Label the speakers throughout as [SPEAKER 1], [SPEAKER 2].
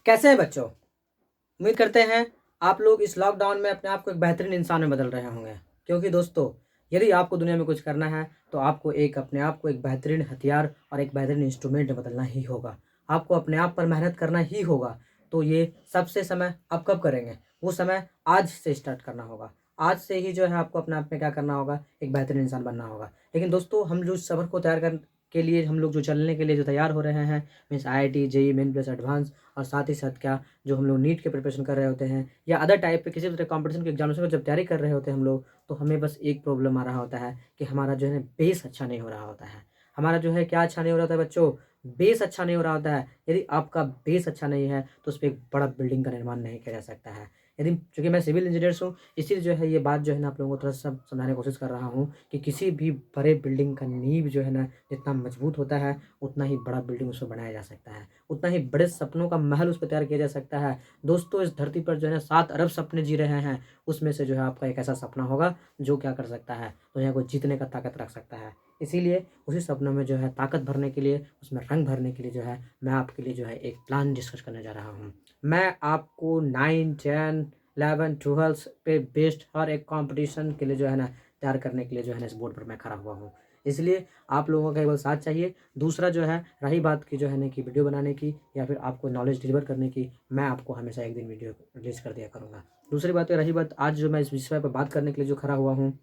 [SPEAKER 1] कैसे हैं बच्चों? उम्मीद करते हैं आप लोग इस लॉकडाउन में अपने आप को एक बेहतरीन इंसान में बदल रहे होंगे। क्योंकि दोस्तों, यदि आपको दुनिया में कुछ करना है तो आपको अपने आप को एक बेहतरीन हथियार और एक बेहतरीन इंस्ट्रूमेंट में बदलना ही होगा। आपको अपने आप पर मेहनत करना ही होगा। तो ये सबसे समय आप कब करेंगे? वो समय आज से स्टार्ट करना होगा। आज से ही जो है आपको अपने आप में क्या करना होगा? एक बेहतरीन इंसान बनना होगा। लेकिन दोस्तों, हम जो इस सफ़र को तैयार कर के लिए हम लोग जो चलने के लिए जो तैयार हो रहे हैं, means IIT, JEE main plus advance, और साथ ही साथ क्या, जो हम लोग नीट के प्रिपरेशन कर रहे होते हैं या अदर टाइप के किसी भी तरह कॉम्पिटिशन के एग्जामिनेशन को जब तैयारी कर रहे होते हैं हम लोग, तो हमें बस एक प्रॉब्लम आ रहा होता है कि हमारा जो है बेस अच्छा नहीं हो रहा होता है। हमारा जो है क्या अच्छा नहीं हो रहा होता है बच्चों? बेस अच्छा नहीं हो रहा होता है। यदि आपका बेस अच्छा नहीं है तो उस पे एक बड़ा बिल्डिंग का निर्माण नहीं किया जा सकता है। यदि चूँकि मैं सिविल इंजीनियर्स हूँ, इसीलिए जो है ये बात जो है ना आप लोगों को थोड़ा सा समझाने की कोशिश कर रहा हूँ कि किसी भी बड़े बिल्डिंग का नींव जो है ना जितना मजबूत होता है, उतना ही बड़ा बिल्डिंग उसको बनाया जा सकता है। उतना ही बड़े सपनों का महल उस पे तैयार किया जा सकता है। दोस्तों, इस धरती पर जो है ना 7 अरब सपने जी रहे हैं, उसमें से जो है आपका एक ऐसा सपना होगा जो क्या कर सकता है, दुनिया को जीतने का ताकत रख सकता है। इसीलिए उसी सपनों में जो है ताकत भरने के लिए, उसमें रंग भरने के लिए जो है मैं आपके लिए जो है एक प्लान डिस्कस करने जा रहा हूँ। मैं आपको 9, 10, 11, 12 पे बेस्ड हर एक कॉम्पिटिशन के लिए जो है ना तैयार करने के लिए जो है ना इस बोर्ड पर मैं खड़ा हुआ हूँ। इसलिए आप लोगों का केवल साथ चाहिए। दूसरा जो है रही बात की जो है ना कि वीडियो बनाने की या फिर आपको नॉलेज डिलीवर करने की, मैं आपको हमेशा एक दिन वीडियो रिलीज़ कर दिया करूँगा। दूसरी बात रही बात आज जो मैं इस विषय पर बात करने के लिए जो खड़ा हुआ हूँ,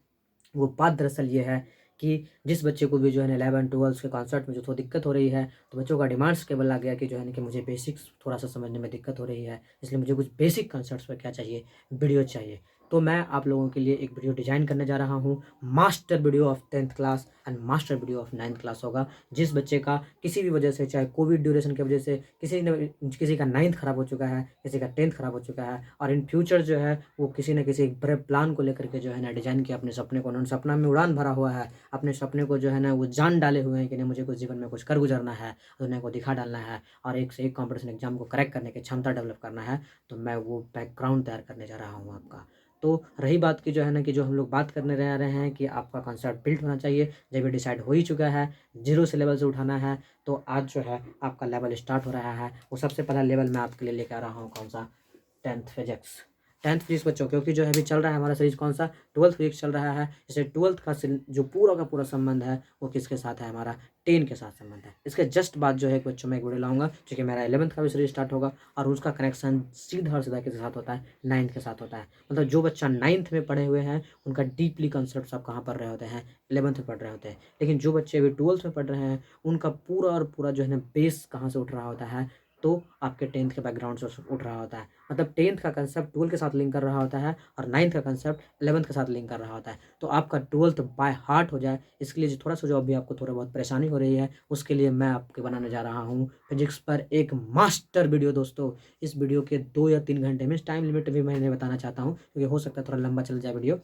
[SPEAKER 1] वो बात दरअसल ये है कि जिस बच्चे को भी जो है ना 11-12 के कॉन्सेप्ट में जो थोड़ी दिक्कत हो रही है, तो बच्चों का डिमांड्स केवल आ गया कि जो है ना कि मुझे बेसिक्स थोड़ा-सा समझने में दिक्कत हो रही है, इसलिए मुझे कुछ बेसिक कॉन्सेप्ट्स पे क्या चाहिए, वीडियो चाहिए। तो मैं आप लोगों के लिए एक वीडियो डिज़ाइन करने जा रहा हूँ। Master video of 10th class and master video of 9th class होगा। जिस बच्चे का किसी भी वजह से, चाहे कोविड ड्यूरेशन की वजह से किसी का 9th खराब हो चुका है, किसी का 10th खराब हो चुका है, और इन फ्यूचर जो है वो किसी न किसी बड़े प्लान को लेकर के जो है ना डिज़ाइन किया अपने सपने को, उन्होंने सपना में उड़ान भरा हुआ है, अपने सपने को जो है ना वो जान डाले हुए हैं कि नहीं मुझे कुछ जीवन में कुछ कर गुजरना है, दुनिया को दिखा डालना है और एक से एक कॉम्पिटिशन एग्जाम को क्रैक करने की क्षमता डेवलप करना है। तो मैं वो बैकग्राउंड तैयार करने जा रहा हूँ आपका। तो रही बात की जो है ना कि जो हम लोग बात करने रह रहे हैं कि आपका कॉन्सेप्ट बिल्ट होना चाहिए, जब ये डिसाइड हो ही चुका है, जीरो से लेवल से उठाना है, तो आज जो है आपका लेवल स्टार्ट हो रहा है। वो सबसे पहला लेवल मैं आपके लिए लेकर आ रहा हूँ, कौन सा? 10th physics. 10th फिजिक्स बच्चों, क्योंकि जो है अभी चल रहा है हमारा सीरीज कौन सा? 12th फिजिक्स चल रहा है। इसे 12th जो पूरा का पूरा संबंध है वो किसके साथ है? हमारा 10 के साथ संबंध है। इसके जस्ट बाद जो है बच्चों में एक वीडियो लाऊंगा, क्योंकि मेरा 11th का भी सीरीज स्टार्ट होगा और उसका कनेक्शन सीधा और सीधा किसके साथ होता है? 9th के साथ होता है। मतलब जो बच्चा 9th में पढ़े हुए हैं उनका डीपली कंसेप्ट सब कहाँ पढ़ रहे होते हैं? 11th में पढ़ रहे होते हैं। लेकिन जो बच्चे अभी 12th में पढ़ रहे हैं उनका पूरा और पूरा जो है ना बेस कहाँ से उठ रहा होता है? तो आपके 10th के बैकग्राउंड से उठ रहा होता है। मतलब 10th का कंसेप्ट 12 के साथ लिंक कर रहा होता है और 9th का कंसेप्ट 11th के साथ लिंक कर रहा होता है। तो आपका 12th बाय हार्ट हो जाए, इसके लिए जो थोड़ा सा जो अभी आपको थोड़ा बहुत परेशानी हो रही है, उसके लिए मैं आपके बनाने जा रहा हूँ फिजिक्स पर एक मास्टर वीडियो दोस्तों। इस वीडियो के 2 या 3 घंटे में, टाइम लिमिट भी मैं नहीं बताना चाहता हूँ क्योंकि हो सकता है थोड़ा लंबा चल जाए वीडियो,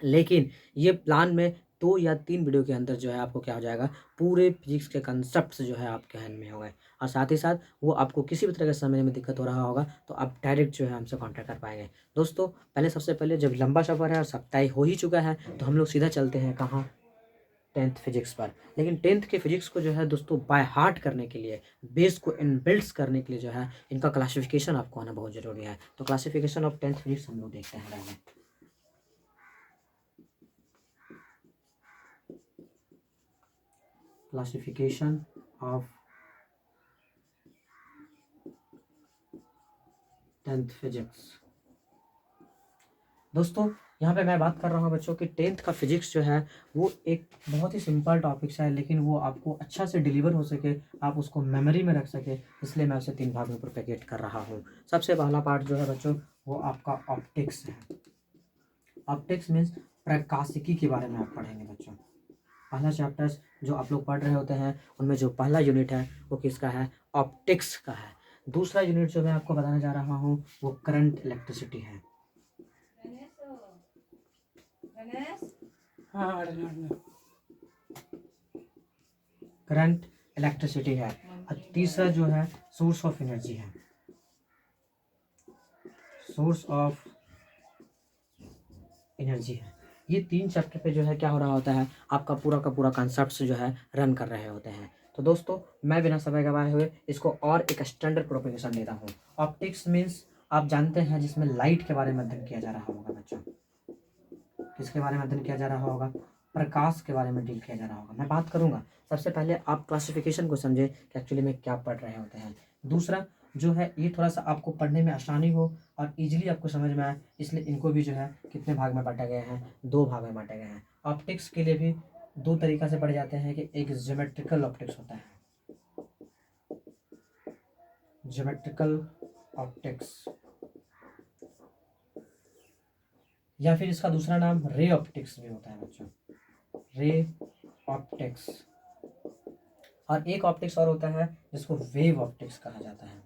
[SPEAKER 1] लेकिन ये प्लान में 2 या 3 वीडियो के अंदर जो है आपको क्या हो जाएगा, पूरे फिजिक्स के कंसेप्ट्स जो है आपके हैंड में हो गए। और साथ ही साथ वो आपको किसी भी तरह के समझने में दिक्कत हो रहा होगा तो आप डायरेक्ट जो है हमसे कॉन्टैक्ट कर पाएंगे। दोस्तों, सबसे पहले जब लंबा सफ़र है और सब तय हो ही चुका है तो हम लोग सीधा चलते हैं कहाँ? 10th फिजिक्स पर। लेकिन 10th के फिजिक्स को जो है दोस्तों बाय हार्ट करने के लिए, बेस को इनबिल्ट्स करने के लिए जो है इनका क्लासिफिकेशन आपको आना बहुत ज़रूरी है। तो क्लासिफिकेशन ऑफ 10th फिजिक्स हम लोग देखते हैं पहले। Classification of 10th physics. दोस्तों, यहाँ पे मैं बात कर रहा हूँ बच्चों कि 10th का फिजिक्स जो है वो एक बहुत ही सिंपल टॉपिक्स है, लेकिन वो आपको अच्छा से डिलीवर हो सके, आप उसको मेमोरी में रख सके, इसलिए मैं उसे 3 भागों में प्रोपेगेट कर रहा हूँ। सबसे पहला पार्ट जो है बच्चों वो आपका ऑप्टिक्स है। ऑप्टिक्स मीन्स प्रकाशिकी के बारे में आप पढ़ेंगे बच्चों। पहला चैप्टर्स जो आप लोग पढ़ रहे होते हैं उनमें जो पहला यूनिट है वो किसका है? ऑप्टिक्स का है। दूसरा यूनिट जो मैं आपको बताने जा रहा हूँ वो करंट इलेक्ट्रिसिटी है। करंट इलेक्ट्रिसिटी है। और तीसरा जो है सोर्स ऑफ एनर्जी है। सोर्स ऑफ एनर्जी है। ये 3 चैप्टर पे जो है क्या हो रहा होता है, आपका पूरा का पूरा कॉन्सेप्ट जो है रन कर रहे होते हैं। तो दोस्तों मैं बिना समय गवाए हुए इसको और एक स्टैंडर्ड प्रोपोगेशन देता हूँ। ऑप्टिक्स मीन्स आप जानते हैं जिसमें लाइट के बारे में अध्ययन किया जा रहा होगा बच्चों। किसके बारे में अध्ययन किया जा रहा होगा? प्रकाश के बारे में डील किया जा रहा होगा। मैं बात करूंगा, सबसे पहले आप क्लासिफिकेशन को समझे कि एक्चुअली में क्या पढ़ रहे होते हैं। दूसरा जो है ये थोड़ा सा आपको पढ़ने में आसानी हो और इजीली आपको समझ में आए, इसलिए इनको भी जो है कितने भाग में बांटे गए हैं? 2 भाग में बांटे गए हैं। ऑप्टिक्स के लिए भी 2 तरीका से पढ़े जाते हैं कि एक ज्योमेट्रिकल ऑप्टिक्स होता है, ज्योमेट्रिकल ऑप्टिक्स, या फिर इसका दूसरा नाम रे ऑप्टिक्स भी होता है बच्चों, रे ऑप्टिक्स। और एक ऑप्टिक्स और होता है जिसको वेव ऑप्टिक्स कहा जाता है।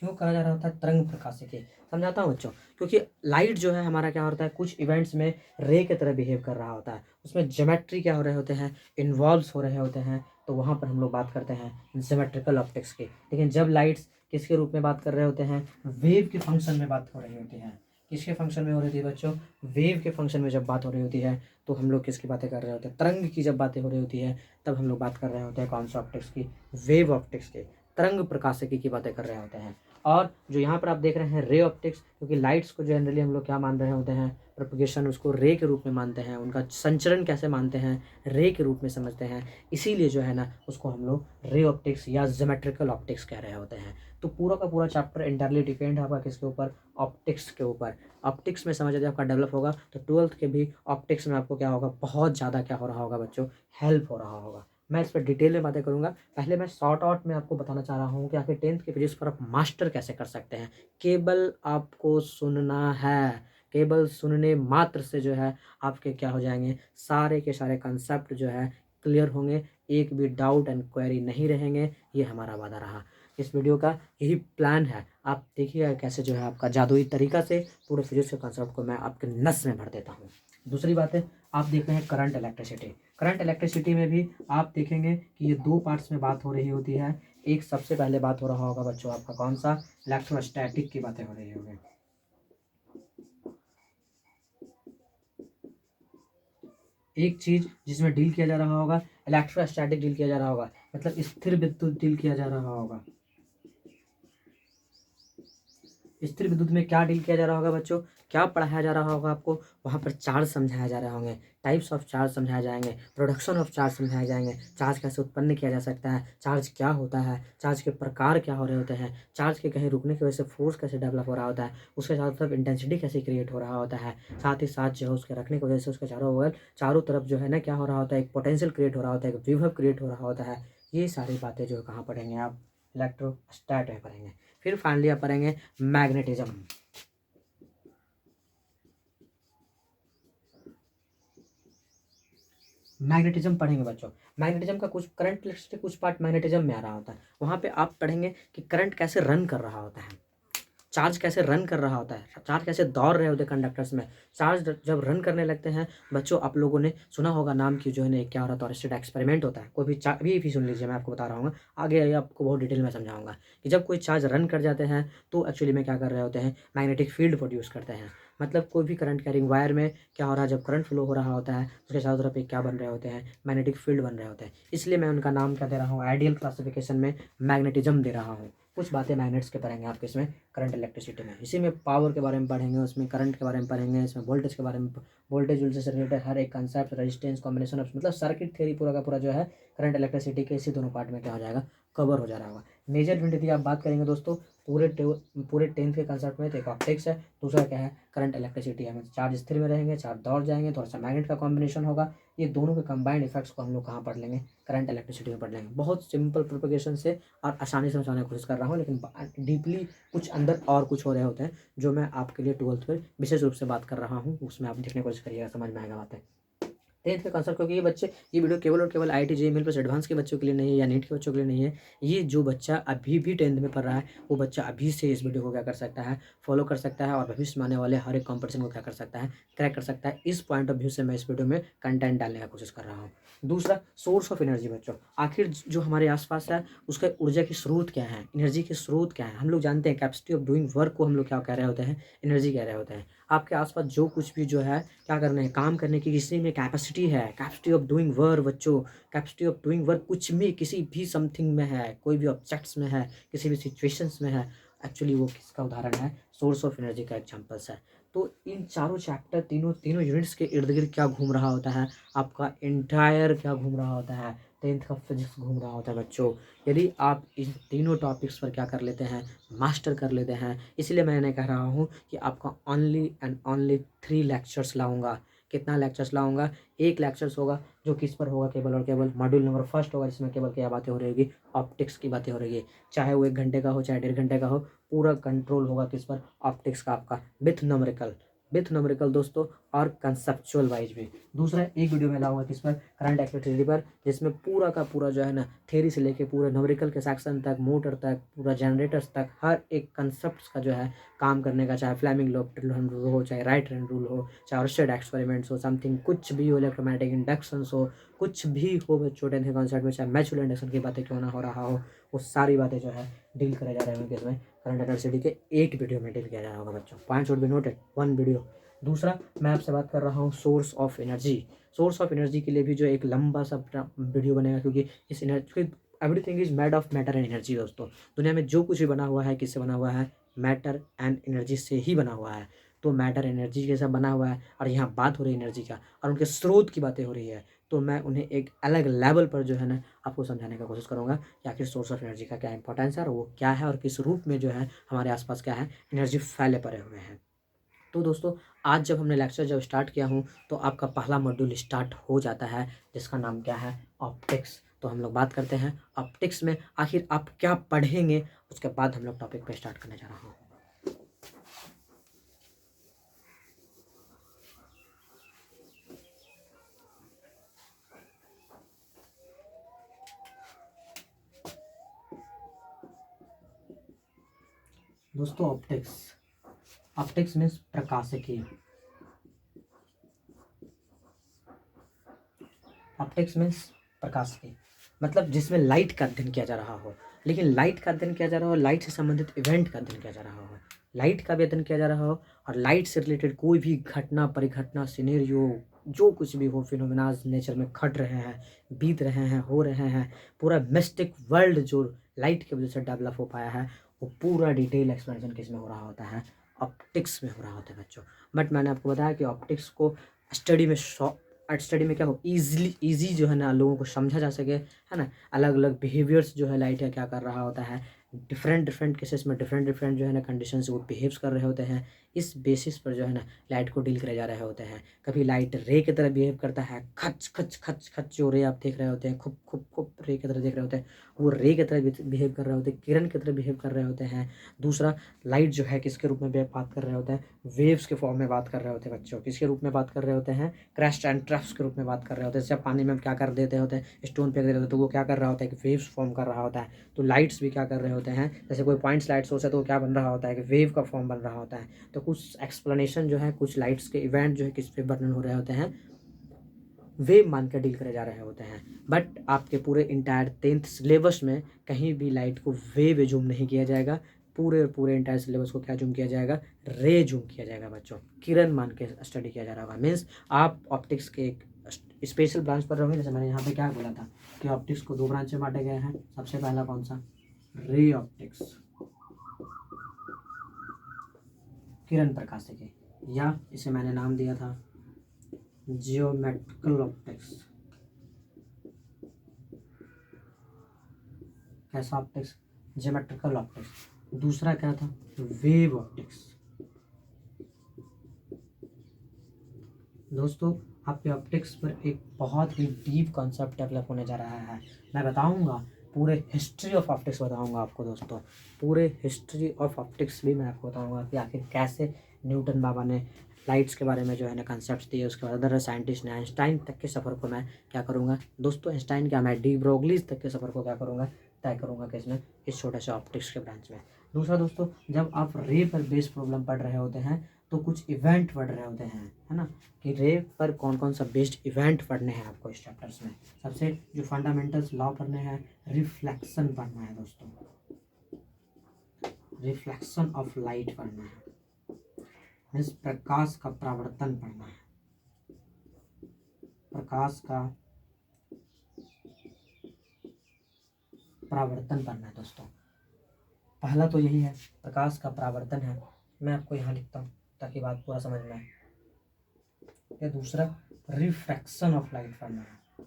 [SPEAKER 1] क्यों कहा जा रहा होता है? तरंग प्रकाशिकी। समझाता हूँ बच्चों, क्योंकि लाइट जो है हमारा क्या होता है, कुछ इवेंट्स में रे की तरह बिहेव कर रहा होता है, उसमें ज्योमेट्री क्या हो रहे होते हैं, इन्वॉल्व हो रहे होते हैं, तो वहाँ पर हम लोग बात करते हैं ज्योमेट्रिकल ऑप्टिक्स की। लेकिन जब लाइट्स किसके रूप में बात कर रहे होते हैं? वेव के फंक्शन में बात हो रही होती है। किसके फंक्शन में हो रही थी बच्चों? वेव के फंक्शन में जब बात हो रही होती है तो हम लोग किसकी बातें कर रहे होते हैं? तरंग की जब बातें हो रही होती है तब हम लोग बात कर रहे होते हैं कौन सा ऑप्टिक्स की? वेव ऑप्टिक्स की, तरंग प्रकाशिकी की बातें कर रहे होते हैं। और जो यहाँ पर आप देख रहे हैं रे ऑप्टिक्स, क्योंकि लाइट्स को जनरली हम लोग क्या मान रहे होते हैं? प्रोपगेशन, उसको रे के रूप में मानते हैं, उनका संचरण कैसे मानते हैं? रे के रूप में समझते हैं। इसीलिए जो है ना उसको हम लोग रे ऑप्टिक्स या ज्योमेट्रिकल ऑप्टिक्स कह रहे होते हैं। तो पूरा का पूरा चैप्टर इंटरली डिपेंड है आपका किसके ऊपर? ऑप्टिक्स के ऊपर। ऑप्टिक्स में समझ यदि आपका डेवलप होगा तो 12th के भी ऑप्टिक्स में आपको क्या होगा? बहुत ज़्यादा क्या हो रहा होगा बच्चों? हेल्प हो रहा होगा। मैं इस पर डिटेल में बातें करूंगा। पहले मैं शॉर्ट आउट में आपको बताना चाह रहा हूँ कि आखिर 10th के पेजेस पर आप मास्टर कैसे कर सकते हैं। केवल आपको सुनना है, केवल सुनने मात्र से जो है आपके क्या हो जाएंगे? सारे के सारे कंसेप्ट जो है क्लियर होंगे, एक भी डाउट एंड क्वेरी नहीं रहेंगे। ये हमारा वादा रहा। इस वीडियो का यही प्लान है। आप देखिएगा कैसे जो है आपका जादुई तरीका से पूरे फिजिक्स के कंसेप्ट को मैं आपके नस में भर देता हूँ। दूसरी बात है, आप देख रहे हैं करंट इलेक्ट्रिसिटी। करंट इलेक्ट्रिसिटी में भी आप देखेंगे कि ये 2 पार्ट्स में बात हो रही होती है। एक सबसे पहले बात हो रहा होगा बच्चों आपका कौन सा? इलेक्ट्रोस्टैटिक की बातें हो रही होगी। एक चीज जिसमें डील किया जा रहा होगा, इलेक्ट्रोस्टैटिक डील किया जा रहा होगा, मतलब स्थिर विद्युत डील किया जा रहा होगा। स्थिर विद्युत में क्या डील किया जा रहा होगा बच्चों? क्या पढ़ाया जा रहा होगा आपको? वहाँ पर चार्ज समझाया जा रहे होंगे, टाइप्स ऑफ चार्ज समझाए जाएंगे, प्रोडक्शन ऑफ चार्ज समझाए जाएंगे, चार्ज कैसे उत्पन्न किया जा सकता है, चार्ज क्या होता है, चार्ज के प्रकार क्या हो रहे होते हैं, चार्ज के कहीं रुकने की वजह से फोर्स कैसे डेवलप हो रहा होता है, उसके साथ साथ इंटेंसिटी कैसे क्रिएट हो रहा होता है, साथ ही साथ जो है उसके रखने की वजह से उसके चारों तरफ जो है ना क्या हो रहा होता है? एक पोटेंशियल क्रिएट हो रहा होता है, एक विभव क्रिएट हो रहा होता है। ये सारी बातें जो कहाँ पढ़ेंगे आप? इलेक्ट्रोस्टैट में पढ़ेंगे। फिर फाइनली आप पढ़ेंगे मैग्नेटिज्म। मैग्नेटिज्म पढ़ेंगे बच्चों। मैग्नेटिज्म का कुछ करंट इलेक्ट्रिसिटी कुछ पार्ट मैग्नेटिज्म में आ रहा होता है। वहाँ पे आप पढ़ेंगे कि करंट कैसे रन कर रहा होता है, चार्ज कैसे रन कर रहा होता है, चार्ज कैसे दौड़ रहे होते हैं कंडक्टर्स में। चार्ज जब रन करने लगते हैं बच्चों, आप लोगों ने सुना होगा नाम की जो है ना क्या हो रहा है? एक्सपेरिमेंट होता है। कोई भी अभी सुन लीजिए, मैं आपको बता रहा हूँ, आगे आपको बहुत डिटेल में समझाऊंगा कि जब कोई चार्ज रन कर जाते हैं तो एक्चुअली में क्या कर रहे होते हैं? मैग्नेटिक फील्ड प्रोड्यूस करते हैं। मतलब कोई भी करंट कैरिंग वायर में क्या हो रहा है? जब करंट फ्लो हो रहा होता है उसके चारों तरफ एक क्या बन रहे होते हैं? मैग्नेटिक फील्ड बन रहे होते हैं। इसलिए मैं उनका नाम क्या दे रहा हूँ? आइडियल क्लासिफिकेशन में मैग्नेटिज्म दे रहा हूँ। कुछ बातें मैग्नेट्स के पढ़ेंगे आपके इसमें करंट इलेक्ट्रिसिटी में। इसी में पावर के बारे में पढ़ेंगे, उसमें करंट के बारे में पढ़ेंगे, इसमें वोल्टेज के बारे में, वोल्टेज से रिलेटेड हर एक कंसेप्ट, रेजिस्टेंस, कॉम्बिनेशन ऑफ, मतलब सर्किट थ्योरी पूरा का पूरा जो है करंट इलेक्ट्रिसिटी के इसी दोनों पार्ट में क्या हो जाएगा? कवर हो जा रहा होगा। मेजरमेंट यदि आप बात करेंगे दोस्तों पूरे 10th के कंसेप्ट में, तो एक ऑप्टिक्स है, दूसरा क्या है? करंट इलेक्ट्रिसिटी है। मतलब चार्ज स्थिर में रहेंगे, चार्ज दौड़ जाएंगे, थोड़ा सा मैग्नेट का कॉम्बिनेशन होगा। ये दोनों के कंबाइंड इफेक्ट्स को हम लोग कहाँ पढ़ लेंगे? करंट इलेक्ट्रिसिटी में पढ़ लेंगे। बहुत सिंपल प्रोपगेशन से और आसानी से समझाने की कोशिश कर रहा हूँ, लेकिन डीपली कुछ अंदर और कुछ हो रहे होते हैं जो मैं आपके लिए 12th में विशेष रूप से बात कर रहा हूँ। उसमें आप देखने की कोशिश करिएगा, समझ में आएगा बातें। 10th के कंसेप्ट, क्योंकि ये वीडियो केवल और केवल IIT JEE प्लस एडवांस के बच्चों के लिए नहीं है या नीट के बच्चों के लिए नहीं है। ये जो बच्चा अभी भी 10th में पढ़ रहा है वो बच्चा अभी से इस वीडियो को क्या कर सकता है? फॉलो कर सकता है, और भविष्य में आने वाले हर एक कॉम्पिटिशन को क्या कर सकता है? क्रैक कर सकता है। इस पॉइंट ऑफ व्यू से मैं इस वीडियो में कंटेंट डालने का कोशिश कर रहा हूँ। दूसरा सोर्स ऑफ एनर्जी बच्चों, आखिर जो हमारे आसपास है उसका ऊर्जा की स्रोत क्या है, एनर्जी के स्रोत क्या है। हम लोग जानते हैं कैपेसिटी ऑफ डूइंग वर्क को हम लोग क्या कह रहे होते हैं, एनर्जी कह रहे होते हैं। आपके आसपास जो कुछ भी जो है क्या करना है, काम करने की किसी में कैपेसिटी है, कैपेसिटी ऑफ डूइंग वर्क बच्चों, कैपेसिटी ऑफ डूइंग वर्क कुछ भी किसी भी समथिंग में है, कोई भी ऑब्जेक्ट्स में है, किसी भी सिचुएशंस में है, एक्चुअली वो किसका उदाहरण है, सोर्स ऑफ एनर्जी का एग्जाम्पल्स है। तो इन चारों चैप्टर तीनों तीनों यूनिट्स के इर्द गिर्द क्या घूम रहा होता है, आपका एंटायर क्या घूम रहा होता है, 10th का फिजिक्स घूम रहा होता है बच्चों। यदि आप इन तीनों टॉपिक्स पर क्या कर लेते हैं, मास्टर कर लेते हैं, इसलिए मैंने कह रहा हूँ कि आपका ओनली एंड ओनली 3 लेक्चर्स लाऊंगा। कितना लेक्चर्स लाऊंगा, एक लेक्चर्स होगा जो किस पर होगा, केवल और केवल मॉड्यूल नंबर फर्स्ट होगा, जिसमें केवल क्या बातें हो रहेगी, ऑप्टिक्स की बातें हो रही है। चाहे वो 1 घंटे का हो चाहे 1.5 घंटे का हो, पूरा कंट्रोल होगा किस पर, ऑप्टिक्स का आपका, विथ न्यूमेरिकल दोस्तों, और कंसेप्चुअल वाइज भी। दूसरा एक वीडियो में लाऊंगा किस पर, करंट इलेक्ट्रिसिटी पर, जिसमें पूरा का पूरा जो है ना थ्योरी से लेके पूरे न्यूमेरिकल के सेक्शन तक, मोटर तक, पूरा जनरेटर्स तक, हर एक कंसेप्ट का जो है काम करने का, चाहे फ्लेमिंग रूल हो, चाहे राइट हैंड रूल हो, चाहे ऑर्स्टेड एक्सपेरिमेंट्स हो, समथिंग कुछ भी हो, इलेक्ट्रोमैग्नेटिक इंडक्शंस हो, कुछ भी हो बच्चों 10th कॉन्सेप्ट में, चाहे मैचुअल इंडक्शन की बातें क्यों ना हो रहा हो, वो सारी बातें जो है डील करे जा रहे होंगे इसमें, करंट इलेक्ट्रिसिटी के एक वीडियो में डील किया जा रहा होगा बच्चों। Points would be noted, 1 video. दूसरा मैं आपसे बात कर रहा हूँ source of energy. Source of energy के लिए भी जो एक लंबा सा वीडियो बनेगा, क्योंकि इस energy, everything is made of matter and energy दोस्तों। दुनिया में जो कुछ भी बना हुआ है किससे बना हुआ है, मैटर एंड एनर्जी से ही बना हुआ है। तो मैटर एनर्जी के साथ बना हुआ है, और यहाँ बात हो रही है एनर्जी का, और उनके स्रोत की बातें हो रही है। तो मैं उन्हें एक अलग लेवल पर जो है ना आपको समझाने का कोशिश करूँगा कि आखिर सोर्स ऑफ एनर्जी का क्या इंपॉर्टेंस है, और वो क्या है, और किस रूप में जो है हमारे आसपास क्या है, एनर्जी फैले पड़े हुए हैं। तो दोस्तों आज जब हमने लेक्चर जब स्टार्ट किया हूँ, तो आपका पहला मॉड्यूल स्टार्ट हो जाता है, जिसका नाम क्या है, ऑप्टिक्स। तो हम लोग बात करते हैं ऑप्टिक्स में आखिर आप क्या पढ़ेंगे, उसके बाद हम लोग टॉपिक पे स्टार्ट करने जा रहा हूँ। दोस्तों ऑप्टिक्स मीन्स प्रकाशिकी। ऑप्टिक्स मीन्स प्रकाशिकी मतलब जिसमें लाइट का अध्ययन किया जा रहा हो, लेकिन लाइट का अध्ययन किया जा रहा हो, लाइट से संबंधित इवेंट का अध्ययन किया जा रहा हो, लाइट का भी अध्ययन किया जा रहा हो, और लाइट से रिलेटेड कोई भी घटना, परिघटना, सिनेरियो, जो कुछ भी हो, फिनोमेनाज नेचर में घट रहे हैं, बीत रहे हैं, हो रहे हैं, पूरा मिस्टिक वर्ल्ड जो लाइट की वजह से डेवलप हो पाया है, वो पूरा डिटेल एक्सप्लेनेशन किस में हो रहा होता है, ऑप्टिक्स में हो रहा होता है बच्चों। बट मैंने आपको बताया कि ऑप्टिक्स को स्टडी में स्टडी में क्या हो, ईजी जो है ना लोगों को समझा जा सके, है ना। अलग अलग बिहेवियर्स जो है लाइट का क्या कर रहा होता है, डिफरेंट केसेस में डिफरेंट जो है ना कंडीशन से वो बिहेव्स कर रहे होते हैं, इस बेसिस पर जो है ना लाइट को डील करे जा रहे होते हैं। कभी लाइट रे की तरह बिहेव करता है, खच खच खच खच जो रे आप देख रहे होते हैं, खूब खूब खूब रे की तरह देख रहे होते हैं, वो रे की तरह बिहेव कर रहे होते हैं, किरण की तरह बिहेव कर रहे होते हैं। दूसरा, लाइट जो है किसके रूप में बात कर रहे होते हैं, वेव्स के फॉर्म में बात कर रहे होते हैं बच्चों। किसके रूप में बात कर रहे होते हैं, क्रैश एंड ट्रफ्स के रूप में बात कर रहे होते हैं। जैसे पानी में हम क्या कर देते होते हैं, स्टोन फेंक देते होते हैं, तो वो क्या कर रहा होता है कि वेव्स फॉर्म कर रहा होता है। तो लाइट्स भी क्या कर रहे होते हैं, जैसे कोई पॉइंट्स लाइट सोर्स है तो वो क्या बन रहा होता है कि वेव का फॉर्म बन रहा होता है। तो कुछ एक्सप्लेनेशन जो है, कुछ लाइट्स के इवेंट जो है किस पे वर्णन हो रहे होते हैं, वेव मान कर डील करे जा रहे होते हैं। बट आपके पूरे इंटायर 10th सिलेबस में कहीं भी लाइट को वेव जूम नहीं किया जाएगा, पूरे इंटायर सिलेबस को क्या जूम किया जाएगा, रे जूम किया जाएगा बच्चों, किरण मान के स्टडी किया जा रहा होगा। मीन्स आप ऑप्टिक्स के एक स्पेशल ब्रांच पर रहोगे। जैसे मैंने यहाँ पे क्या बोला था कि ऑप्टिक्स को 2 ब्रांच में बांटे गए हैं। सबसे पहला कौन सा, रे ऑप्टिक्स, किरण प्रकाशिकी, या इसे मैंने नाम दिया था जियोमेट्रिकल ऑप्टिक्स। कैसा ऑप्टिक्स, जियोमेट्रिकल ऑप्टिक्स। दूसरा क्या था, वेव ऑप्टिक्स। दोस्तों आपके ऑप्टिक्स पर एक बहुत ही डीप कॉन्सेप्ट डेवलप होने जा रहा है। मैं बताऊंगा पूरे हिस्ट्री ऑफ ऑप्टिक्स बताऊंगा आपको दोस्तों, पूरे हिस्ट्री ऑफ ऑप्टिक्स भी मैं आपको बताऊंगा कि आखिर कैसे न्यूटन बाबा ने लाइट्स के बारे में जो है ना कंसेप्ट दिए। उसके बाद अदर साइंटिस्ट ने आइंस्टाइन तक के सफ़र को मैं क्या करूँगा दोस्तों, आइंस्टाइन क्या, मैं डी ब्रोगलीज तक के सफ़र को क्या करूँगा, तय करूँगा कि इसमें इस छोटे से ऑप्टिक्स के ब्रांच में। दूसरा दोस्तों, जब आप रे पर बेस प्रॉब्लम पढ़ रहे होते हैं तो कुछ इवेंट पढ़ रहे होते हैं, है ना, कि रे पर कौन कौन सा बेस्ड इवेंट पढ़ने हैं आपको इस चैप्टर्स में। सबसे जो फंडामेंटल्स लॉ पढ़ने हैं, रिफ्लेक्शन पढ़ना है दोस्तों, रिफ्लेक्शन ऑफ लाइट पढ़ना है, मीन्स प्रकाश का परावर्तन पढ़ना है, प्रकाश का परावर्तन पढ़ना है दोस्तों। पहला तो यही है, प्रकाश का परावर्तन है, मैं आपको यहाँ लिखता हूँ ताकि बात पूरा समझ में आए। या दूसरा रिफ्रैक्शन ऑफ लाइट पढ़ना है,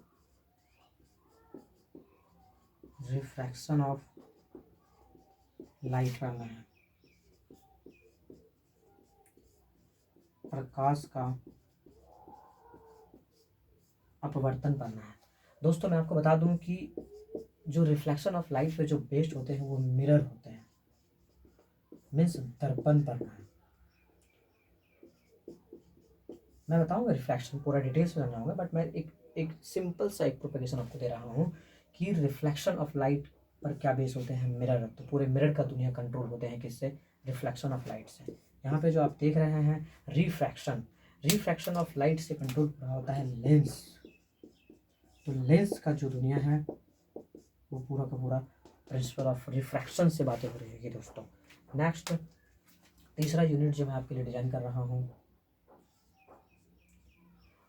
[SPEAKER 1] रिफ्रैक्शन ऑफ लाइट पढ़ना है, प्रकाश का अपवर्तन पढ़ना है। दोस्तों मैं आपको बता दूं कि जो रिफ्लेक्शन ऑफ लाइट पे जो बेस्ड होते हैं वो मिरर होते हैं, मीन्स दर्पण पढ़ना है। मैं बताऊंगा रिफ्लेक्शन पूरा डिटेल्स में समझाऊंगा, बट मैं एक सिंपल सा एक प्रोपोगेशन आपको दे रहा हूँ कि रिफ्लेक्शन ऑफ लाइट पर क्या बेस होते हैं, मिरर। तो पूरे मिरर का दुनिया कंट्रोल होते हैं किससे, रिफ्लेक्शन ऑफ लाइट से। यहाँ पे जो आप देख रहे हैं रिफ्रैक्शन, रिफ्रैक्शन ऑफ लाइट से कंट्रोल हो रहा होता है लेंस। तो लेंस का जो दुनिया है वो पूरा का पूरा प्रिंसिपल ऑफ रिफ्रैक्शन से बातें हो रही है दोस्तों। नेक्स्ट तीसरा यूनिट जो मैं आपके लिए डिजाइन कर रहा हूँ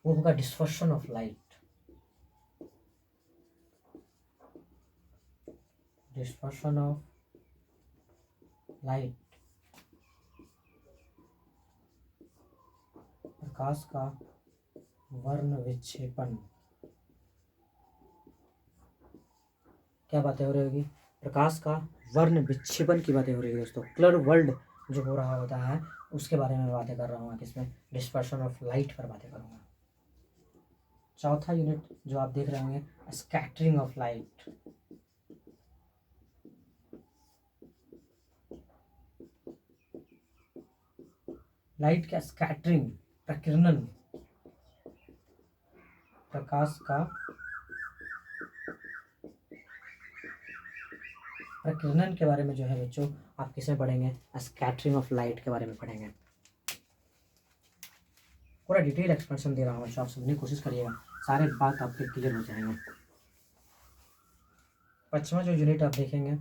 [SPEAKER 1] वो होगा dispersion of light, dispersion of light, प्रकाश का वर्ण विक्षेपण। क्या बातें हो रही होगी, प्रकाश का वर्ण विक्षेपण की बातें हो रही है दोस्तों। कलर वर्ल्ड जो हो रहा होता है उसके बारे में बातें कर रहा हूँ, किसमें, डिस्पर्शन ऑफ लाइट पर बातें करूँगा। चौथा यूनिट जो आप देख रहे होंगे, स्कैटरिंग ऑफ लाइट, लाइट का स्कैटरिंग, प्रकीर्णन, प्रकाश का प्रकीर्णन के बारे में जो है बच्चों आप किसमें पढ़ेंगे, स्कैटरिंग ऑफ लाइट के बारे में पढ़ेंगे। पूरा डिटेल एक्सप्लेनेशन दे रहा हूँ, आप समझने की कोशिश करिएगा, सारे बात आपके क्लियर हो जाएंगे। पांचवा जो यूनिट आप देखेंगे,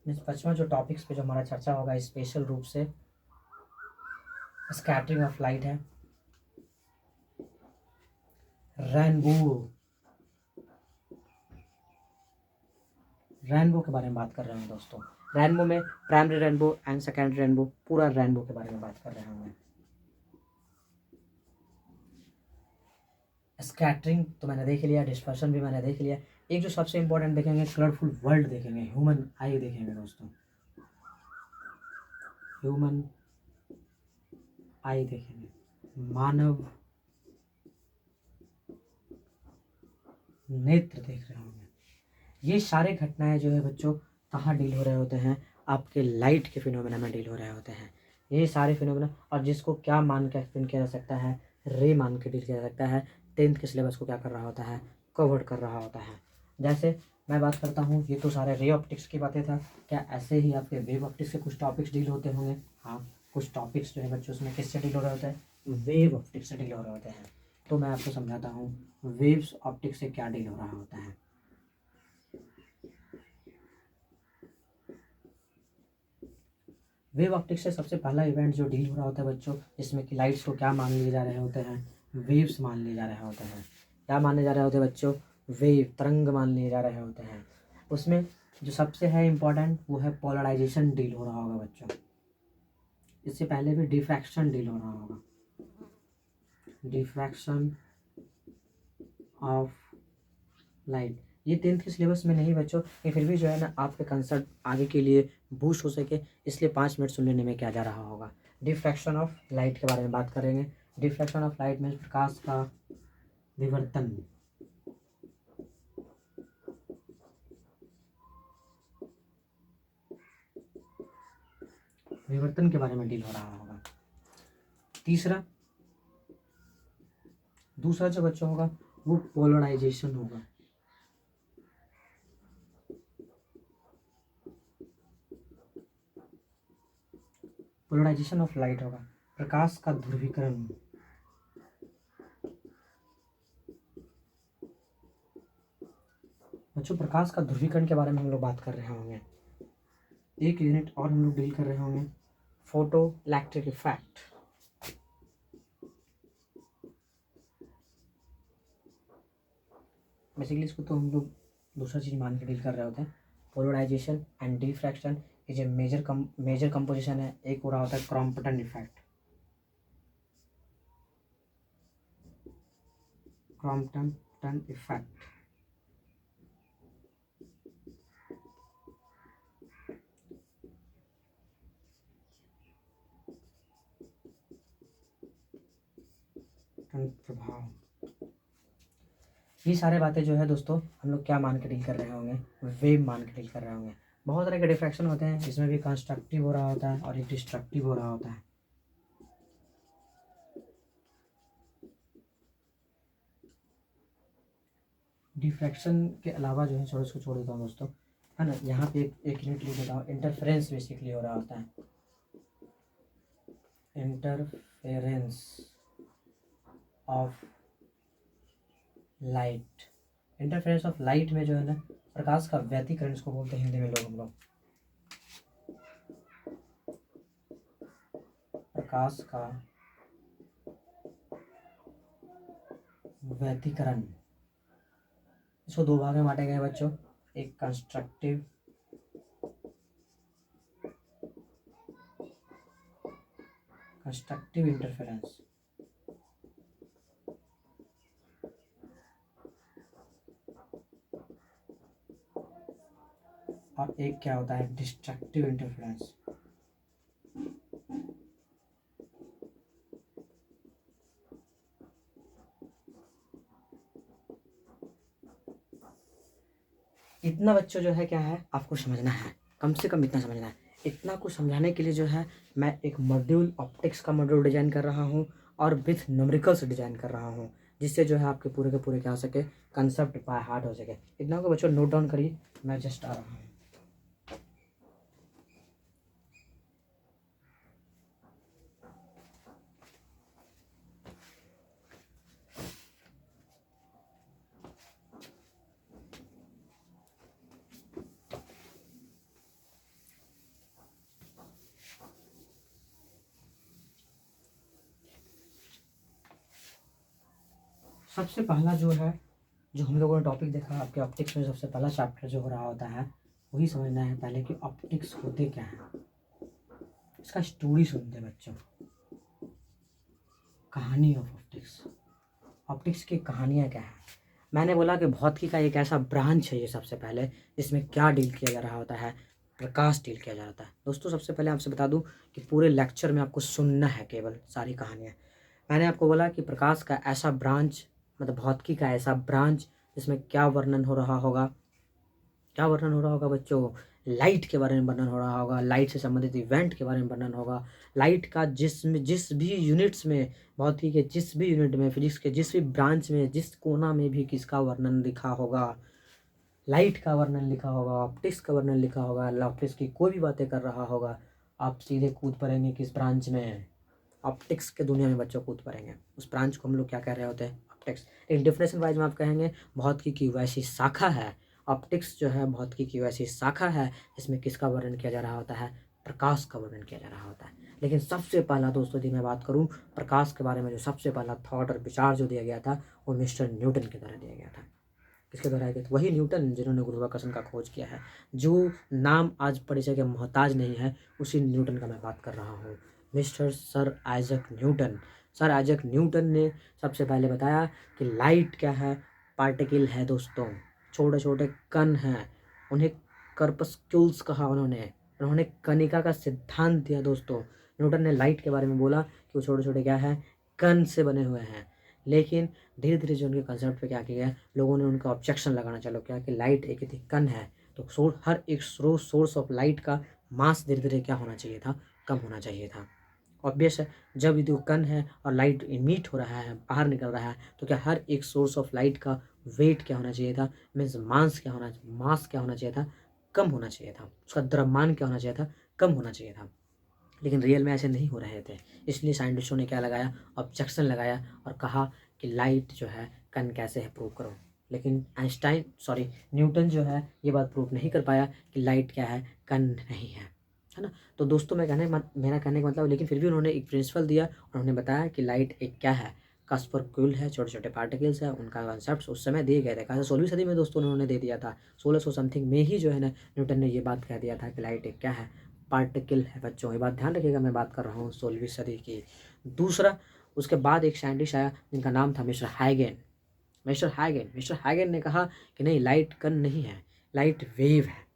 [SPEAKER 1] पांचवा जो टॉपिक्स पे जो हमारा चर्चा होगा स्पेशल रूप से स्कैटरिंग ऑफ लाइट है, रेनबो, रेनबो के बारे में बात कर रहे हैं दोस्तों। रेनबो में primary rainbow and secondary rainbow, पूरा रेनबो के बारे में बात कर रहे हैं। स्कैटरिंग तो मैंने देख लिया, डिस्पर्शन भी मैंने देख लिया। एक जो सबसे इंपॉर्टेंट देखेंगे, कलरफुल वर्ल्ड देखेंगे, ह्यूमन आई देखेंगे दोस्तों, ह्यूमन आई देखेंगे, मानव नेत्र देख रहे होंगे। ये सारे घटनाएं जो है बच्चों कहाँ डील हो रहे होते हैं, आपके लाइट के फिनोमेना में डील हो रहे होते हैं ये सारे फिनोमेना। और जिसको क्या मान के एक्सप्लेन किया जा सकता है, रे मान के डील किया जा सकता है। 10th के सिलेबस को क्या कर रहा होता है, कवर कर रहा होता है। जैसे मैं बात करता हूँ, ये तो सारे रे ऑप्टिक्स की बातें था, क्या ऐसे ही आपके वेव ऑप्टिक्स के कुछ टॉपिक्स डील होते होंगे। हाँ, कुछ टॉपिक्स जो है बच्चों उसमें किससे डील हो रहे होते हैं, वेव ऑप्टिक्स से डील हो रहे होते हैं। तो मैं आपको समझाता हूँ वेव्स ऑप्टिक्स से क्या डील हो रहा होता है। वेव ऑप्टिक्स से सबसे पहला इवेंट जो डील हो रहा होता है बच्चों, जिसमें कि लाइट्स को क्या मान लिए जा रहे होते हैं, वेव्स मान लिए जा रहे होते हैं। क्या माने जा रहे होते हैं बच्चों, वेव, तरंग मान लिए जा रहे होते हैं। उसमें जो सबसे है इम्पोर्टेंट वो है पोलराइजेशन डील हो रहा होगा बच्चों। इससे पहले भी डिफ्रैक्शन डील हो रहा होगा, डिफ्रैक्शन ऑफ लाइट। ये 10th के सिलेबस में नहीं बच्चों, ये फिर भी जो है ना आपके कंसेप्ट आगे के लिए बूस्ट हो सके, इसलिए 5 मिनट सुन लेने में क्या जा रहा होगा। डिफ्रैक्शन ऑफ लाइट के बारे में बात करेंगे। डिफ्रैक्शन ऑफ लाइट में प्रकाश का विवर्तन, विवर्तन के बारे में डील हो रहा होगा। दूसरा जो बच्चों होगा वो पोलराइजेशन होगा। पोलराइजेशन ऑफ लाइट होगा, प्रकाश का ध्रुवीकरण। बच्चों प्रकाश का ध्रुवीकरण के बारे में हम लोग बात कर रहे होंगे। एक यूनिट और हम लोग डील कर रहे होंगे, फोटो इलेक्ट्रिक इफेक्ट। बेसिकली इसको तो हम लोग दूसरा चीज मान के डील कर रहे होते हैं। पोलराइजेशन एंड डिफ्रैक्शन ये जो मेजर कंपोजिशन है। एक हो रहा होता है क्रॉम्पटन इफेक्ट, क्रॉम्पटन इफेक्ट। प्रभाव, ये सारे बातें जो है दोस्तों हम लोग क्या मान के डील कर रहे होंगे, वेव मान के डील कर रहे होंगे। बहुत तरह के डिफ्रैक्शन होते हैं, इसमें भी कंस्ट्रक्टिव हो रहा होता है और एक डिस्ट्रक्टिव हो रहा होता है। डिफ्रैक्शन के अलावा जो है छोड़ इसको छोड़ देता हूँ दोस्तों, है ना। यहाँ पे एक यूनिट लिख देता हूँ, इंटरफेरेंस बेसिकली हो रहा होता है। Interference of light. Interference of light में जो है ना प्रकाश का व्यतिकरण इसको बोलते हैं हिंदी में लोग हम लोग। प्रकाश का व्यतिकरण, इसको दो भाग में बांटे गए बच्चों, एक कंस्ट्रक्टिव इंटरफेरेंस और एक क्या होता है डिस्ट्रक्टिव इंटरफेरेंस। इतना बच्चों जो है क्या है आपको समझना है, कम से कम इतना समझना है। इतना कुछ समझाने के लिए जो है मैं एक मॉड्यूल ऑप्टिक्स का मॉड्यूल डिजाइन कर रहा हूँ और विथ न्यूमेरिकल्स डिजाइन कर रहा हूँ, जिससे जो है आपके पूरे के पूरे क्या हो सके, कंसेप्ट बाय हार्ट हो सके। इतना को बच्चों नोट डाउन करिए, मैं जस्ट आ रहा हूँ। सबसे पहला जो है जो हम लोगों ने टॉपिक देखा आपके ऑप्टिक्स में, सबसे पहला चैप्टर जो हो रहा होता है वही समझना है पहले कि ऑप्टिक्स होते क्या है। इसका स्टोरी सुनते हैं बच्चों, कहानी ऑफ ऑप्टिक्स। ऑप्टिक्स की कहानियाँ क्या है। मैंने बोला कि भौतिकी का एक ऐसा ब्रांच है ये, सबसे पहले जिसमें क्या डील किया जा रहा होता है, प्रकाश डील किया जाता है। दोस्तों सबसे पहले आपसे बता दूं कि पूरे लेक्चर में आपको सुनना है केवल सारी कहानियाँ। मैंने आपको बोला कि प्रकाश का ऐसा ब्रांच, मतलब भौतिकी का ऐसा ब्रांच जिसमें क्या वर्णन हो रहा होगा, क्या वर्णन हो रहा होगा बच्चों, लाइट के बारे में वर्णन हो रहा होगा, लाइट से संबंधित इवेंट के बारे में वर्णन होगा। लाइट का जिस भी यूनिट्स में, भौतिकी के जिस भी यूनिट में, फिजिक्स के जिस भी ब्रांच में, जिस कोना में भी किसका वर्णन लिखा होगा, लाइट का वर्णन लिखा होगा, ऑप्टिक्स का वर्णन लिखा होगा, ऑप्टिक्स की कोई भी बातें कर रहा होगा, आप सीधे कूद पड़ेंगे किस ब्रांच में, ऑप्टिक्स के दुनिया में बच्चों कूद पड़ेंगे। उस ब्रांच को हम लोग क्या कह रहे होते हैं, ऑप्टिक्स। एक डिफिनेशन वाइज में आप कहेंगे भौतिकी की वैसी शाखा है, ऑप्टिक्स जो है भौतिकी की वैसी शाखा है जिसमें किसका वर्णन किया जा रहा होता है, प्रकाश का वर्णन किया जा रहा होता है। लेकिन सबसे पहला दोस्तों यदि मैं बात करूं प्रकाश के बारे में, जो सबसे पहला थॉट और विचार जो दिया गया था वो मिस्टर न्यूटन के द्वारा दिया गया था। किसके द्वारा दिया गया था, वही न्यूटन जिन्होंने गुरुत्वाकर्षण का खोज किया है। जो नाम आज परिचय के मोहताज नहीं है उसी न्यूटन का मैं बात कर रहा हूँ, mister sir Isaac Newton. Sir Isaac Newton ने सबसे पहले बताया कि लाइट क्या है, पार्टिकल है दोस्तों, छोटे छोटे कण हैं, उन्हें कर्पस्क्यूल्स कहा उन्होंने कणिका का सिद्धांत दिया दोस्तों। न्यूटन ने लाइट के बारे में बोला कि वो छोटे छोटे क्या है, कण से बने हुए हैं। लेकिन धीरे धीरे जो उनके कंसेप्ट पे क्या किया गया, लोगों ने उनका ऑब्जेक्शन लगाना चालू किया कि लाइट एक ही कण है, तो हर एक सोर्स ऑफ लाइट का मास धीरे धीरे क्या होना चाहिए था, कम होना चाहिए था। ऑब्वियस है, जब यदि वो कण है और लाइट इमिट हो रहा है, बाहर निकल रहा है, तो क्या हर एक सोर्स ऑफ लाइट का वेट क्या होना चाहिए था, मीन्स मास क्या होना चाहिए था, कम होना चाहिए था। उसका द्रव्यमान क्या होना चाहिए था, कम होना चाहिए था। लेकिन रियल में ऐसे नहीं हो रहे थे। इसलिए साइंटिस्टों ने क्या लगाया, ऑब्जेक्शन लगाया और कहा कि लाइट जो है कण कैसे है, प्रूव करो। लेकिन न्यूटन जो है ये बात प्रूव नहीं कर पाया कि लाइट क्या है, कण नहीं है ना। तो दोस्तों मेरा कहने का मतलब, लेकिन फिर भी उन्होंने एक प्रिंसिपल दिया और उन्होंने बताया कि लाइट एक क्या है, कॉस्पर्क्यूल है, छोटे छोटे पार्टिकल्स है। उनका कॉन्सेप्ट उस समय दिए गए थे, कहा 16वीं सदी में दोस्तों उन्होंने दे दिया था। 1600 समथिंग में ही जो है ना न्यूटन ने ये बात कह दिया था कि लाइट एक क्या है, पार्टिकल है। बच्चों ये बात ध्यान रखिएगा, मैं बात कर रहा हूँ 16वीं सदी की। दूसरा, उसके बाद एक साइंटिस्ट आया जिनका नाम था मिस्टर हाइगन। मिस्टर हाइगन ने कहा कि नहीं, लाइट कण नहीं है, लाइट वेव है।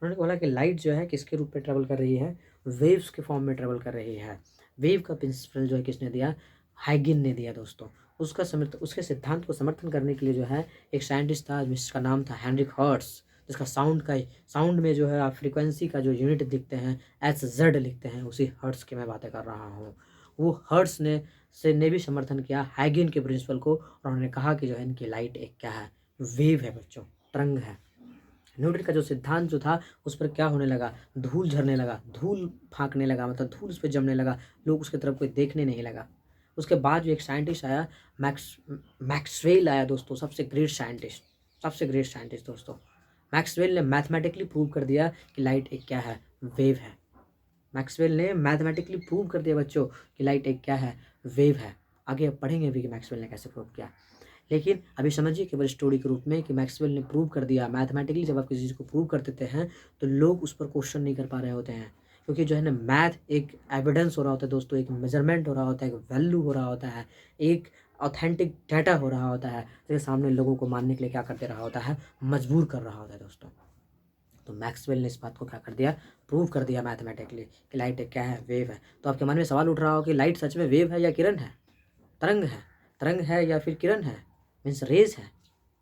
[SPEAKER 1] उन्होंने बोला कि लाइट जो है किसके रूप में ट्रेवल कर रही है, वेव्स के फॉर्म में ट्रेवल कर रही है। वेव का प्रिंसिपल जो है किसने दिया, हाइगन ने दिया दोस्तों। उसके सिद्धांत को समर्थन करने के लिए जो है एक साइंटिस्ट था जिसका नाम था हेनरिक हर्ट्स, जिसका साउंड में जो है आप फ्रीक्वेंसी का जो यूनिट लिखते हैं SZ लिखते हैं, उसी हर्ट्स की मैं बातें कर रहा हूँ। वो हर्ट्स ने भी समर्थन किया हाइगन के प्रिंसिपल को, और उन्होंने कहा कि जो है इनकी लाइट एक क्या है, वेव है बच्चों, तरंग है। न्यूटन का जो सिद्धांत जो था उस पर क्या होने लगा, धूल झरने लगा, धूल फाँकने लगा, मतलब धूल उस पर जमने लगा, लोग उसकी तरफ कोई देखने नहीं लगा। उसके बाद जो एक साइंटिस्ट आया, मैक्सवेल आया दोस्तों, सबसे ग्रेट साइंटिस्ट दोस्तों। मैक्सवेल ने मैथमेटिकली प्रूव कर दिया कि लाइट एक क्या है, वेव है। मैक्सवेल ने मैथमेटिकली प्रूव कर दिया बच्चों कि लाइट एक क्या है, वेव है। आगे अब पढ़ेंगे अभी कि मैक्सवेल ने कैसे प्रूव किया। लेकिन अभी समझिए केवल स्टोरी के रूप में कि मैक्सवेल ने प्रूव कर दिया मैथमेटिकली। जब आप किसी चीज़ को प्रूव कर देते हैं तो लोग उस पर क्वेश्चन नहीं कर पा रहे होते हैं, क्योंकि जो है ना मैथ एक एविडेंस हो रहा होता है दोस्तों, एक मेजरमेंट हो रहा होता है, एक वैल्यू हो रहा होता है, एक ऑथेंटिक डाटा हो रहा होता है, जिसके सामने लोगों को मानने के लिए क्या कर दे रहा होता है, मजबूर कर रहा होता है दोस्तों। तो मैक्सवेल ने इस बात को क्या कर दिया, प्रूव कर दिया मैथमेटिकली कि लाइट एक क्या है, वेव है। तो आपके मन में सवाल उठ रहा हो कि लाइट सच में वेव है या किरण है, तरंग है या फिर किरण है, मीन्स रेज है।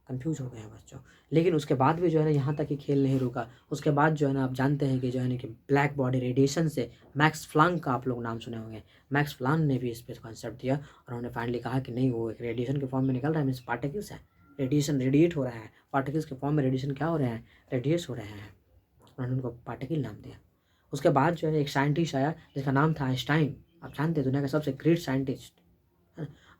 [SPEAKER 1] कंफ्यूज हो गए हैं बच्चों। लेकिन उसके बाद भी जो है ना यहाँ तक ही खेल नहीं रुका। उसके बाद जो है ना आप जानते हैं कि जो है ना कि ब्लैक बॉडी रेडिएशन से, मैक्स प्लैंक का आप लोग नाम सुने होंगे, मैक्स प्लैंक ने भी इस पर कॉन्सेप्ट दिया और उन्होंने फाइनली कहा कि नहीं, वो एक रेडिएशन के फॉर्म में निकल रहा है, मीन्स पार्टिकल्स है, रेडिएशन रेडिएट हो रहा है, पार्टिकल्स के फॉर्म में रेडिएशन क्या हो रहे हैं, रेडिएट हो रहे हैं। उन्होंने उनको पार्टिकल नाम दिया। उसके बाद जो है एक साइंटिस्ट आया जिसका नाम था आइंस्टाइन। आप जानते हैं दुनिया का सबसे great scientist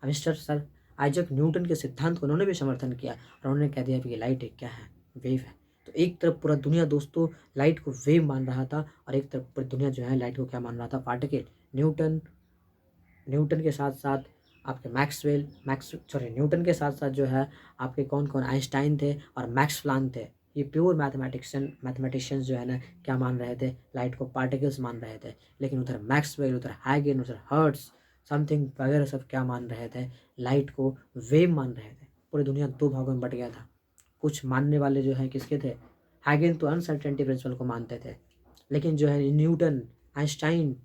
[SPEAKER 1] mister sir Isaac Newton के सिद्धांत को उन्होंने भी समर्थन किया और उन्होंने कह दिया कि लाइट एक क्या है, वेव है। तो एक तरफ पूरा दुनिया दोस्तों लाइट को वेव मान रहा था और एक तरफ पूरी दुनिया जो है लाइट को क्या मान रहा था, पार्टिकल। न्यूटन के साथ साथ आपके न्यूटन के साथ साथ जो है आपके कौन कौन, आइंस्टाइन थे और मैक्स प्लैंक थे। ये प्योर मैथमेटिशियंस जो है ना क्या मान रहे थे, लाइट को पार्टिकल्स मान रहे थे। लेकिन उधर मैक्सवेल, उधर हाइगन, उधर हर्ट्स समथिंग वगैरह सब क्या मान रहे थे, लाइट को वेव मान रहे थे। पूरी दुनिया दो भागों में बट गया था। कुछ मानने वाले जो है किसके थे, हाइगन तो अनसर्टेनिटी प्रिंसिपल को मानते थे, लेकिन जो है न्यूटन, आइंस्टाइन,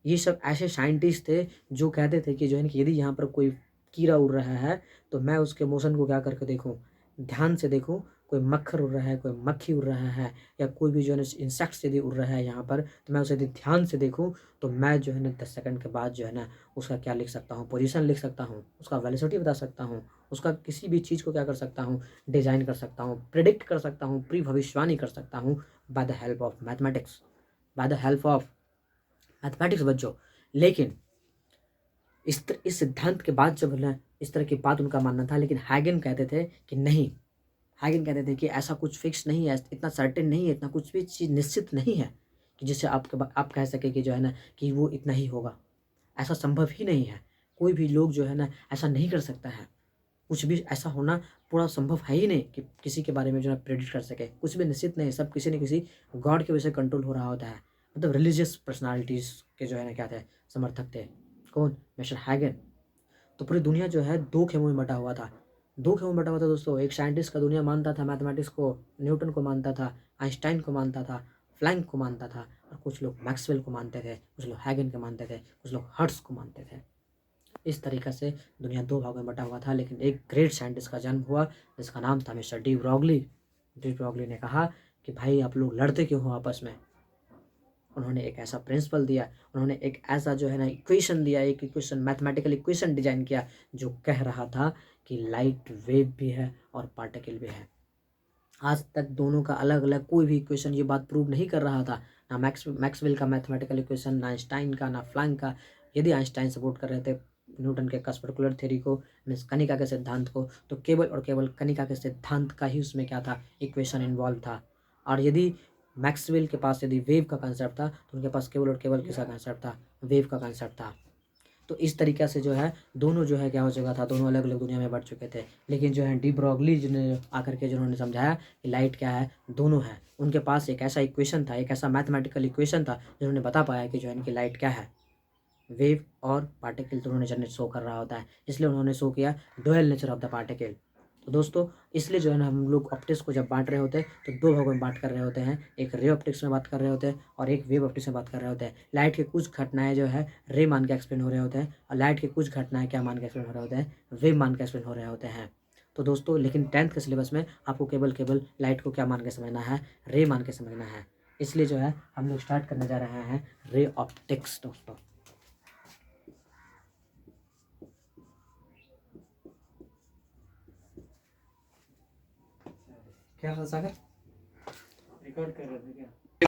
[SPEAKER 1] ये सब ऐसे साइंटिस्ट थे जो कहते थे कि जो है कि यदि यहाँ पर कोई कीड़ा उड़ रहा है तो मैं उसके मोशन को क्या करके देखूँ, ध्यान से देखूँ। कोई मक्खर उड़ रहा है, कोई मक्खी उड़ रहा है, या कोई भी जो है ना इंसेक्ट्स यदि उड़ रहा है यहाँ पर, तो मैं उसे यदि ध्यान से देखूँ तो मैं जो है ना 10 सेकंड के बाद जो है ना उसका क्या लिख सकता हूँ, पोजीशन लिख सकता हूँ, उसका वेलोसिटी बता सकता हूँ, उसका किसी भी चीज़ को क्या कर सकता हूँ, डिज़ाइन कर सकता हूँ, प्रिडिक्ट कर सकता हूँ, प्री भविष्यवाणी कर सकता हूँ by the help of mathematics, by the help of mathematics बच्चों। लेकिन इस सिद्धांत के बाद जब ना इस तरह की बात उनका मानना था, लेकिन हाइगन कहते थे कि नहीं, हाइगन कहते थे कि ऐसा कुछ फिक्स नहीं है, इतना सर्टेन नहीं है, इतना कुछ भी चीज़ निश्चित नहीं है कि जिससे आप कह सके कि जो है ना कि वो इतना ही होगा। ऐसा संभव ही नहीं है। कोई भी लोग जो है ना ऐसा नहीं कर सकता है। कुछ भी ऐसा होना पूरा संभव है ही नहीं कि किसी के बारे में जो है प्रेडिक्ट कर सके। कुछ भी निश्चित नहीं, सब किसी न किसी गॉड की वजह से कंट्रोल हो रहा होता है। मतलब रिलीजियस पर्सनालिटीज़ के जो है ना क्या थे, समर्थक थे। कौन, मिस्टर हाइगन। तो पूरी दुनिया जो है दो खेमों में बटा हुआ था, दोस्तों। एक साइंटिस्ट का दुनिया मानता था मैथमेटिक्स को, न्यूटन को मानता था, आइंस्टाइन को मानता था, प्लैंक को मानता था, और कुछ लोग मैक्सवेल को मानते थे, कुछ लोग हाइगन को मानते थे, कुछ लोग हर्ट्स को मानते थे। इस तरीक़े से दुनिया दो भागों में बटा हुआ था। लेकिन एक ग्रेट साइंटिस्ट का जन्म हुआ जिसका नाम था mister de Broglie. De Broglie ने कहा कि भाई आप लोग लड़ते क्यों हो आपस में। उन्होंने एक ऐसा प्रिंसिपल दिया, उन्होंने एक ऐसा जो है ना इक्वेशन दिया, एक इक्वेशन, मैथमेटिकल इक्वेशन डिजाइन किया जो कह रहा था कि लाइट वेव भी है और पार्टिकल भी है। आज तक दोनों का अलग अलग कोई भी इक्वेशन ये बात प्रूव नहीं कर रहा था, ना मैक्सवेल का मैथमेटिकल इक्वेशन, ना आइंस्टाइन का, ना प्लैंक का। यदि आइंस्टाइन सपोर्ट कर रहे थे न्यूटन के पर्टिकुलर थ्योरी को, मीन्स कनिका के सिद्धांत को, तो केवल और केवल कनिका के सिद्धांत का ही उसमें क्या था, इक्वेशन इन्वॉल्व था। और यदि मैक्सवेल के पास यदि वेव का कंसेप्ट था तो उनके पास केवल और केवल किसका कंसेप्ट था, वेव का कंसेप्ट था। तो इस तरीक़े से जो है दोनों जो है क्या हो चुका था, दोनों अलग अलग दुनिया में बढ़ चुके थे। लेकिन जो है डी ब्रॉगली ने आकर के जिन्होंने समझाया कि लाइट क्या है, दोनों है। उनके पास एक ऐसा इक्वेशन था, एक ऐसा मैथमेटिकल इक्वेशन था जिन्होंने बता पाया कि जो है इनकी लाइट क्या है, वेव और पार्टिकल दोनों ने जनरेट शो कर रहा होता है। इसलिए उन्होंने शो किया dual nature of the particle. तो दोस्तों इसलिए जो है ना हम लोग ऑप्टिक्स को जब बांट रहे होते हैं तो दो भागों में बात कर रहे होते हैं, एक रे ऑप्टिक्स में बात कर रहे होते हैं और एक वेव ऑप्टिक्स में बात कर रहे होते हैं। लाइट के कुछ घटनाएं जो है रे मान के एक्सप्लेन हो रहे होते हैं और लाइट के कुछ घटनाएं क्या मान के एक्सप्लेन हो रहे होते हैं, वेव मान के एक्सप्लेन हो रहे होते हैं। तो दोस्तों लेकिन 10th के सिलेबस में आपको केवल केवल लाइट को क्या मान के समझना है, रे मान के समझना है। इसलिए जो है हम लोग स्टार्ट करने जा रहे हैं रे ऑप्टिक्स। दोस्तों क्या सागर
[SPEAKER 2] रिकॉर्ड कर रहे थे क्या?